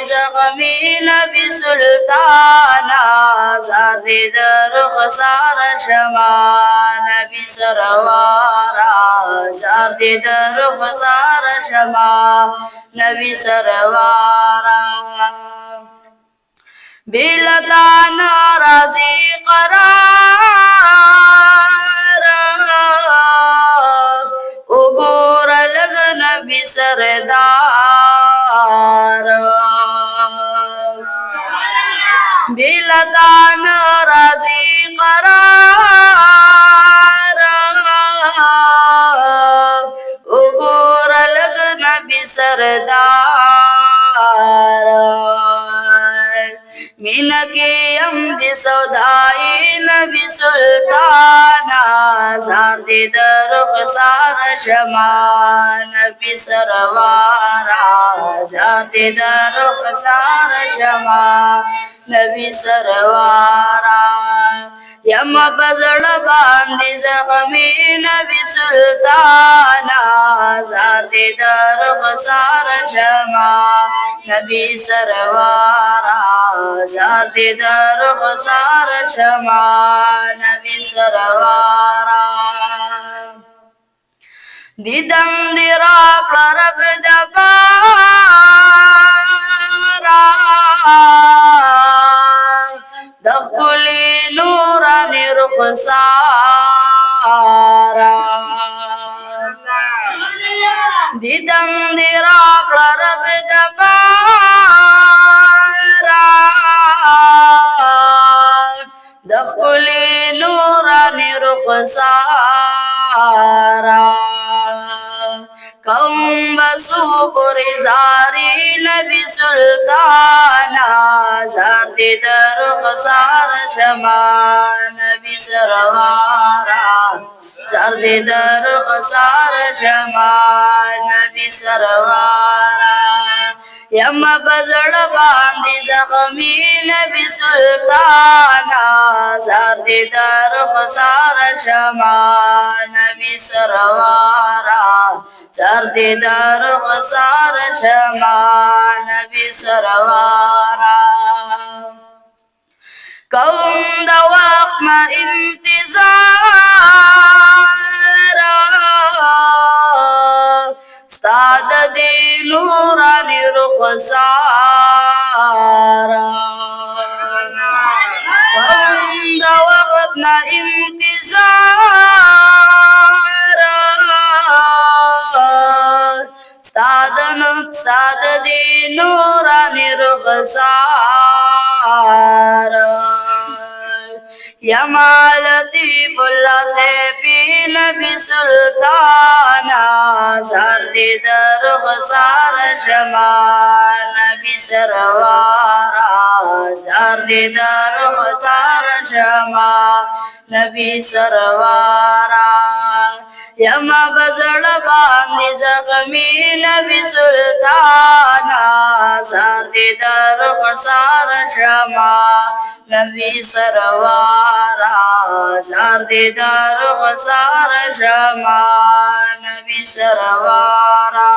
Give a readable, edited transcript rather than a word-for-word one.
जख्मी नबी सुल्ताना ज़ादे दर खसार शमा नबी सरवारा ज़ादे दर खसार शमा नबी सरवारा बिलता नाराज़ी करार उगोर लग नबी सरदार बिलता नाराज़ी करार उगोर लग नबी सरदार मीन के अमद सौदाई नबी सुल्ताना ज़ादे दर खसार शमा नबी सरवारा ज़ादे दर खसार शमा नबी सरवारा यम बजड़ बांधी जख्मी नबी सुल्ताना ज़ादे दर खसार शमा नबी सरवारा ज़ादे दर खसार शमा नबी सरवारा दिदं दिरा प्ररब दबारा दखुली नूरा निरुखसारा दिदं दिरा प्ररब दबारा दखुली नूरा निरुखसारा कौम बसूपुरी ज़ारी नबी सुल्ताना ज़ादे दर खसार शमा नबी सरवारा ज़ादे दर खसार शमा नबी सरवारा यम बजड़ बांधी जख्मी नबी सुल्ताना ज़ादे दर खसार शमा नबी सरवारा ज़ादे दर खसार शमा नबी सरवारा कौम दवाख में इंतज़ारा स्ताद दे नूरानी रुखसारा कौम दवाख में इंतज़ारा स्ताद दे नूरानी रुखसारा यमालती बुल्ला से फी नबी सुल्ताना ज़ादे दर खसार शमा नबी सरवारा ज़ादे दर खसार शमा नबी सरवारा यम बजड़ बांधी जख्मी नबी सुल्ताना ज़ादे दर खसार शमा नबी सरवारा ज़ादे दर खसार शमा नबी सरवारा।